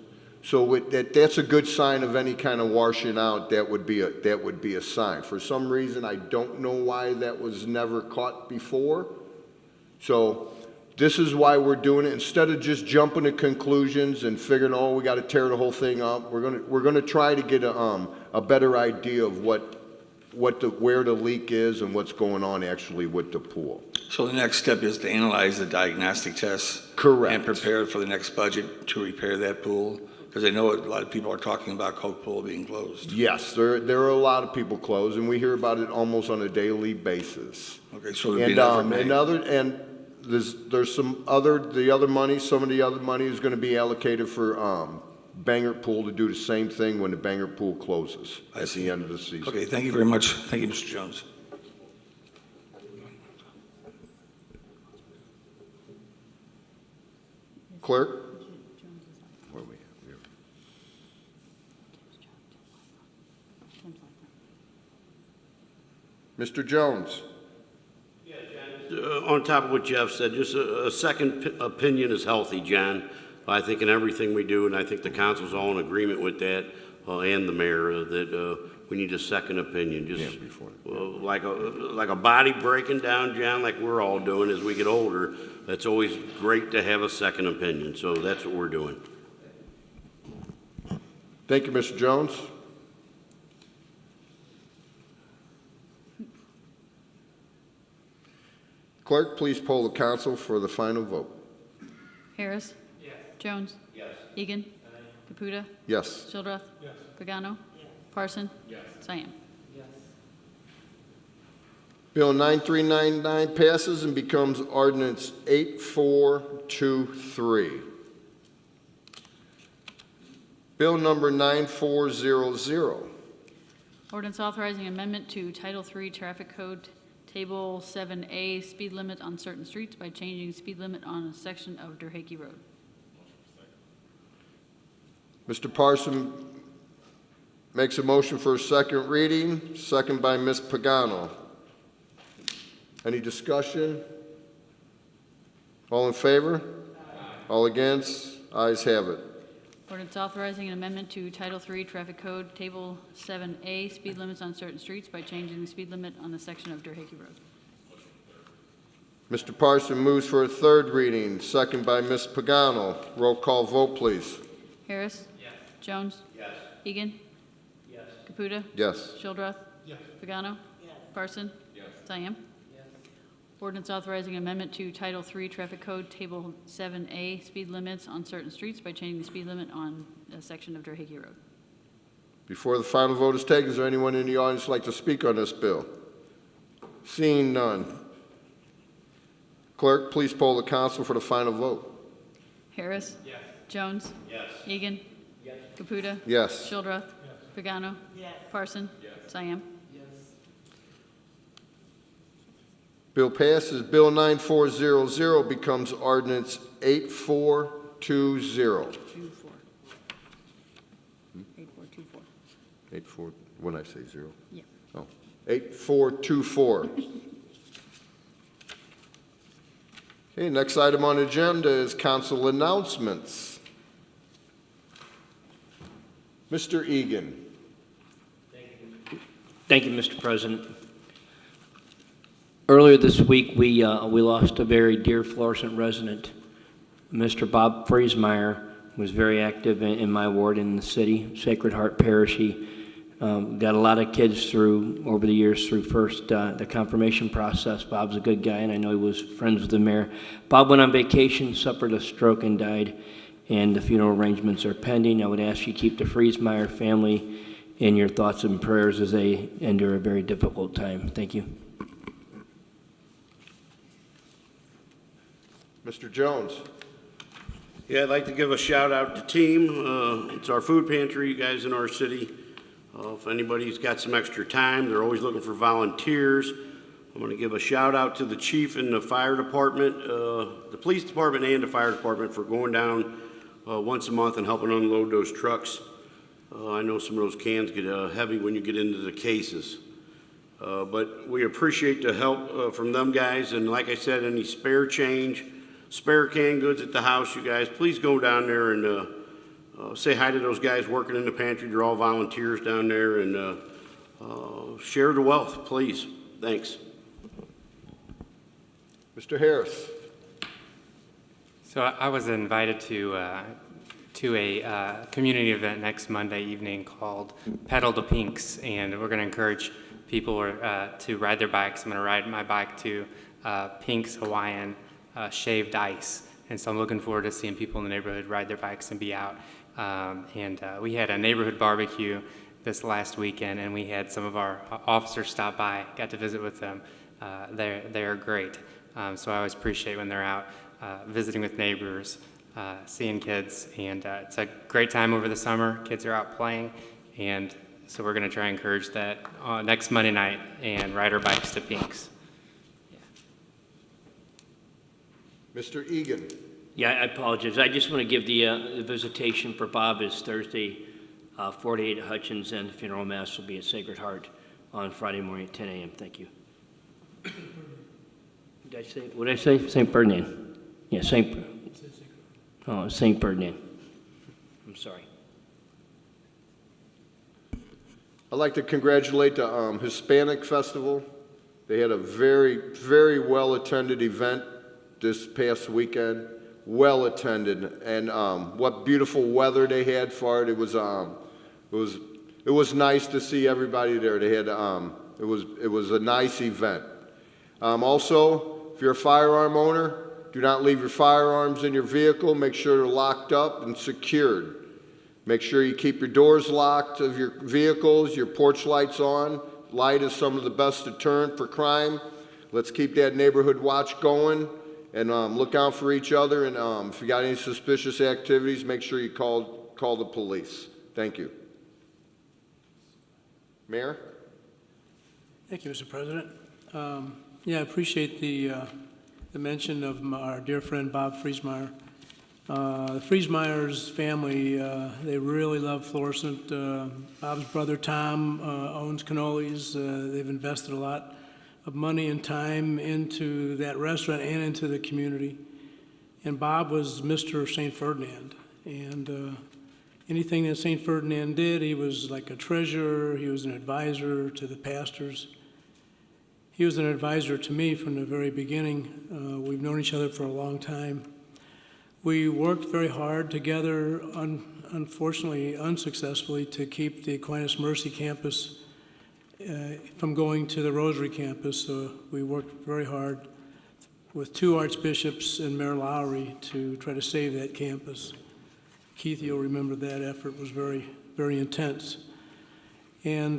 So that's a good sign of any kind of washing out. That would be a sign. For some reason, I don't know why that was never caught before. So this is why we're doing it. Instead of just jumping to conclusions and figuring, oh, we got to tear the whole thing up, we're gonna try to get a better idea of where the leak is and what's going on actually with the pool. So the next step is to analyze the diagnostic tests. Correct. And prepare for the next budget to repair that pool. Because I know a lot of people are talking about Coke Pool being closed. Yes, there are a lot of people closed, and we hear about it almost on a daily basis. Okay, so there'd be another there's some other money. Some of the other money is going to be allocated for Banger Pool to do the same thing when the Banger Pool closes at the end of the season. Okay, thank you very much. Thank you, Mr. Jones. Clerk? Mr. Jones? On top of what Jeff said, just a second opinion is healthy, John. I think in everything we do, and I think the council's all in agreement with that, and the mayor, that we need a second opinion. Just like a body breaking down, John, like we're all doing as we get older. It's always great to have a second opinion. So that's what we're doing. Thank you, Mr. Jones. Clerk, please poll the council for the final vote. Harris? Yes. Jones? Yes. Egan? Caputa? Yes. Shildroth? Yes. Pagano? Yes. Parson? Yes. Cyan? Yes. Bill 9399 passes and becomes ordinance 8423. Bill number 9400. Ordinance authorizing amendment to Title III Traffic Code, Table 7A, speed limit on certain streets by changing speed limit on a section of Durhakey Road. Mr. Parson makes a motion for a second reading, second by Ms. Pagano. Any discussion? All in favor? Aye. All against? Ayes have it. Ordinance authorizing an amendment to Title III Traffic Code, Table 7A, speed limits on certain streets by changing the speed limit on the section of Durhakey Road. Mr. Parson moves for a third reading, second by Ms. Pagano. Roll call vote, please. Harris? Yes. Jones? Yes. Egan? Yes. Caputa? Yes. Shildroth? Yes. Pagano? Yes. Parson? Yes. Cyan? Ordinance authorizing amendment to Title III Traffic Code, Table 7A, speed limits on certain streets by changing the speed limit on a section of Durhakey Road. Before the final vote is taken, is there anyone in the audience who would like to speak on this bill? Seeing none. Clerk, please poll the council for the final vote. Harris? Yes. Jones? Yes. Egan? Yes. Caputa? Yes. Shildroth? Yes. Pagano? Yes. Parson? Yes. Cyan? Bill passes. Bill 9400 becomes ordinance 8420. 8424. 84, when I say zero? Yeah. Oh, 8424. Okay, next item on the agenda is council announcements. Mr. Egan. Thank you, Mr. President. Earlier this week, we lost a very dear Florissant resident. Mr. Bob Friesmeyer was very active in my ward in the city, Sacred Heart Parish. He got a lot of kids through, over the years, through first the confirmation process. Bob's a good guy, and I know he was friends with the mayor. Bob went on vacation, suffered a stroke, and died, and the funeral arrangements are pending. I would ask you to keep the Friesmeyer family in your thoughts and prayers as they endure a very difficult time. Thank you. Mr. Jones. Yeah, I'd like to give a shout out to team. It's our food pantry, you guys in our city. If anybody's got some extra time, they're always looking for volunteers. I'm going to give a shout out to the chief and the fire department, the police department and the fire department for going down once a month and helping unload those trucks. I know some of those cans get heavy when you get into the cases. But we appreciate the help from them guys. And like I said, any spare change, spare canned goods at the house, you guys, please go down there and say hi to those guys working in the pantry. They're all volunteers down there, and share the wealth, please. Thanks. Mr. Harris. So I was invited to a community event next Monday evening called Pedal to Pinks, and we're going to encourage people to ride their bikes. I'm going to ride my bike to Pink's Hawaiian Shaved Ice, and so I'm looking forward to seeing people in the neighborhood ride their bikes and be out. We had a neighborhood barbecue this last weekend, and we had some of our officers stop by, got to visit with them. They're great. So I always appreciate when they're out visiting with neighbors, seeing kids, and it's a great time over the summer. Kids are out playing, and so we're going to try and encourage that next Monday night and ride our bikes to Pink's. Mr. Egan. Yeah, I apologize. I just want to give the visitation for Bob is Thursday, 48 at Hutchins, and the funeral mass will be at Sacred Heart on Friday morning at 10 a.m. Thank you. Did I say, what did I say? St. Ferdinand. Yeah, St. Ferdinand. I'm sorry. I'd like to congratulate the Hispanic Festival. They had a very, very well-attended event this past weekend. Well attended, and what beautiful weather they had for it. It was nice to see everybody there. They had it was a nice event. Also, if you're a firearm owner, do not leave your firearms in your vehicle. Make sure they're locked up and secured. Make sure you keep your doors locked of your vehicles, your porch lights on. Light is some of the best deterrent for crime. Let's keep that neighborhood watch going. And look out for each other, and if you got any suspicious activities, make sure you call the police. Thank you. Mayor? Thank you, Mr. President. Yeah, I appreciate the mention of our dear friend Bob Friesmeyer. The Friesmeyers family, they really love Florissant. Bob's brother Tom owns cannolis. They've invested a lot of money and time into that restaurant and into the community. And Bob was Mr. St. Ferdinand. And anything that St. Ferdinand did, he was like a treasurer. He was an advisor to the pastors. He was an advisor to me from the very beginning. We've known each other for a long time. We worked very hard together, unfortunately, unsuccessfully, to keep the Aquinas Mercy campus from going to the Rosary campus. We worked very hard with two archbishops and Mayor Lowry to try to save that campus. Keith, you'll remember that effort was very, very intense. And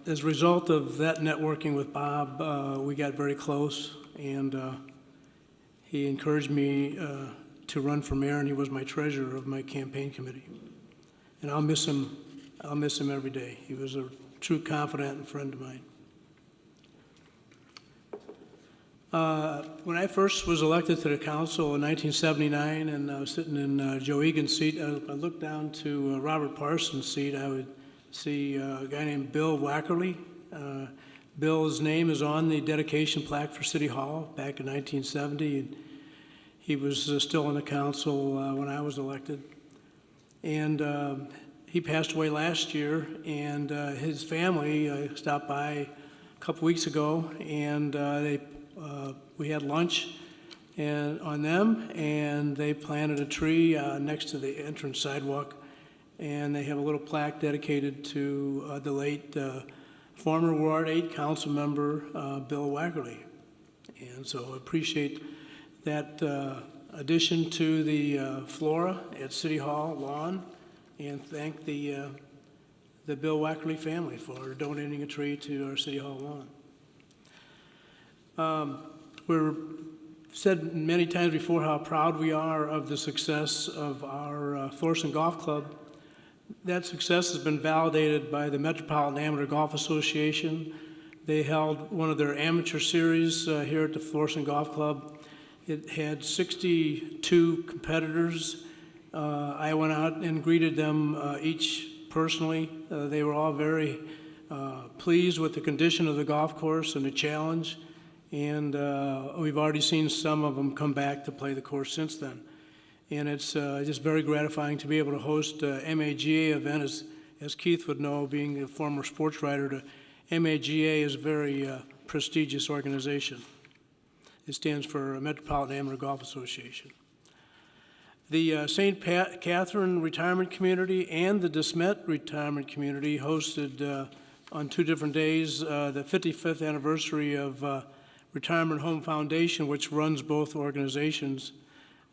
as a result of that networking with Bob, we got very close, and he encouraged me to run for mayor, and he was my treasurer of my campaign committee. And I'll miss him every day. He was a true confidant and friend of mine. When I first was elected to the council in 1979, and I was sitting in Joe Egan's seat, I looked down to Robert Parsons' seat. I would see a guy named Bill Wackerly. Bill's name is on the dedication plaque for City Hall back in 1970. And he was still on the council when I was elected. And he passed away last year, and his family stopped by a couple weeks ago, and they we had lunch on them, and they planted a tree next to the entrance sidewalk, and they have a little plaque dedicated to the late former Ward 8 council member Bill Wackerly. And so I appreciate that addition to the flora at City Hall lawn, and thank the Bill Wackerly family for donating a tree to our City Hall lawn. We're said many times before how proud we are of the success of our Florissant Golf Club. That success has been validated by the Metropolitan Amateur Golf Association. They held one of their amateur series here at the Florissant Golf Club. It had 62 competitors. I went out and greeted them each personally. They were all very pleased with the condition of the golf course and the challenge. And we've already seen some of them come back to play the course since then. And it's just very gratifying to be able to host a MAGA event. As Keith would know, being a former sports writer, the MAGA is a very prestigious organization. It stands for Metropolitan Amateur Golf Association. The St. Catherine Retirement Community and the DeSmet Retirement Community hosted on 2 different days the 55th anniversary of Retirement Home Foundation, which runs both organizations.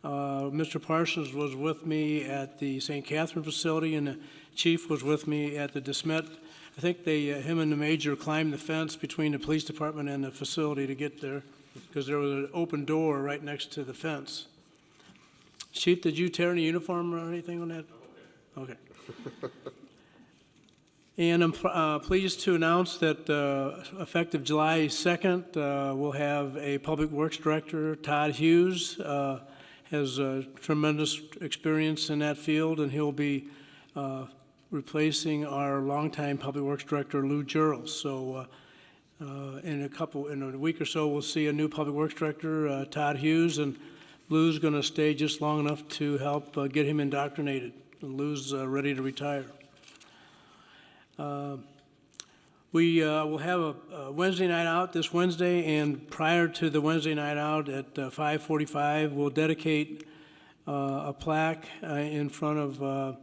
Mr. Parsons was with me at the St. Catherine facility, and the chief was with me at the DeSmet. I think him and the major climbed the fence between the police department and the facility to get there, because there was an open door right next to the fence. Chief, did you tear any uniform or anything on that? Okay. And I'm pleased to announce that effective July 2nd, we'll have a Public Works Director, Todd Hughes, has tremendous experience in that field, and he'll be replacing our longtime Public Works Director, Lou Gerald. So in a week or so, we'll see a new Public Works Director, Todd Hughes, and Lou's going to stay just long enough to help get him indoctrinated. And Lou's ready to retire. We will have a Wednesday night out this Wednesday, and prior to the Wednesday night out at 5:45, we'll dedicate a plaque in front of,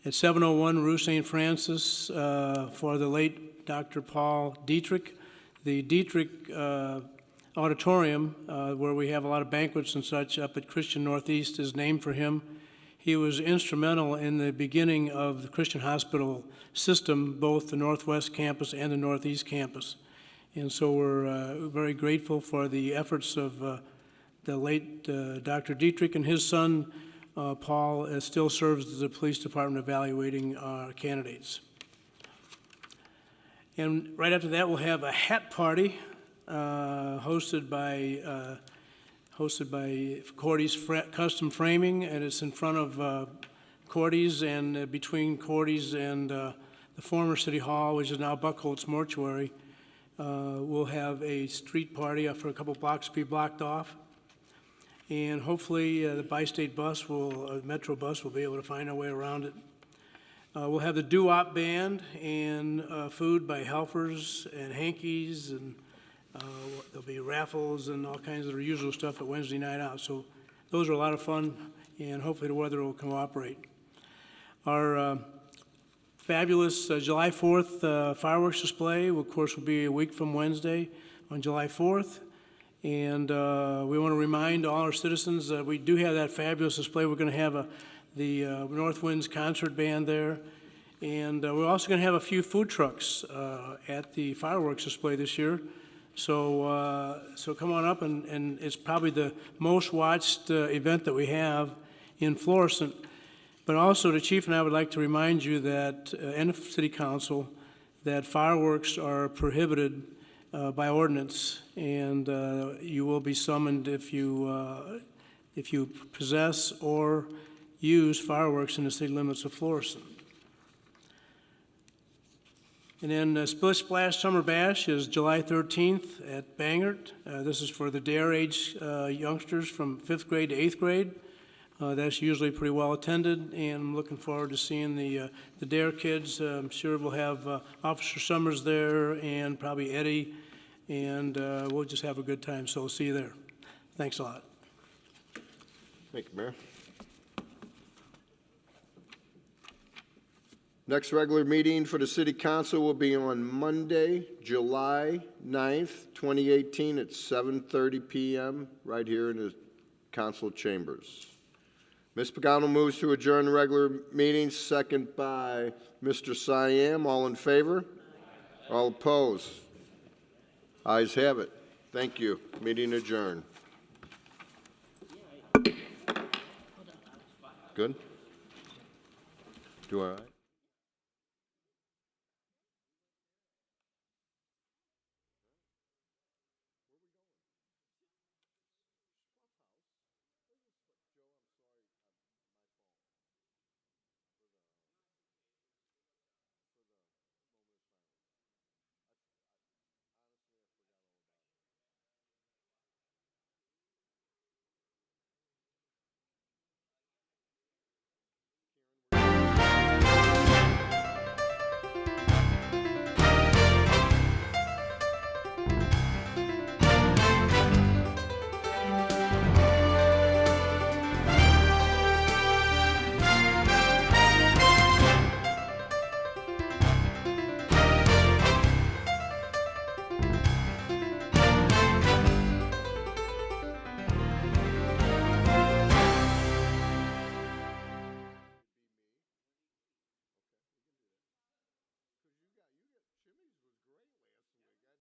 at 701 Rue St. Francis for the late Dr. Paul Dietrich. The Dietrich Auditorium, where we have a lot of banquets and such up at Christian Northeast, is named for him. He was instrumental in the beginning of the Christian Hospital system, both the Northwest Campus and the Northeast Campus. And so we're very grateful for the efforts of the late Dr. Dietrich, and his son, Paul, still serves as the police department evaluating candidates. And right after that, we'll have a hat party hosted by Cordy's Custom Framing, and it's in front of Cordy's and between Cordy's and the former City Hall, which is now Buckholtz Mortuary. We'll have a street party for a couple blocks to be blocked off, and hopefully the bi-state bus Metro bus will be able to find our way around it. We'll have the doo-wop band and food by Helfers and Hankies, and there'll be raffles and all kinds of the usual stuff at Wednesday night out. So those are a lot of fun, and hopefully the weather will cooperate. Our fabulous July 4th fireworks display, of course, will be a week from Wednesday on July 4th. And we want to remind all our citizens that we do have that fabulous display. We're going to have the North Winds concert band there. And we're also going to have a few food trucks at the fireworks display this year. So come on up, and it's probably the most watched event that we have in Florissant. But also, the Chief and I would like to remind you that, and the City Council, that fireworks are prohibited by ordinance, and you will be summoned if you possess or use fireworks in the city limits of Florissant. And then Split Splash Summer Bash is July 13th at Bangert. This is for the dare age youngsters from 5th grade to 8th grade. That's usually pretty well attended, and I'm looking forward to seeing the dare kids. I'm sure we'll have Officer Summers there, and probably Eddie and we'll just have a good time. So see you there. Thanks a lot. Thank you, Mayor. Next regular meeting for the City Council will be on Monday, July 9th, 2018 at 7:30 p.m. right here in the council chambers. Ms. Pagano moves to adjourn the regular meeting, second by Mr. Siam. All in favor? All opposed? Ayes have it. Thank you. Meeting adjourned. Good? Do all right?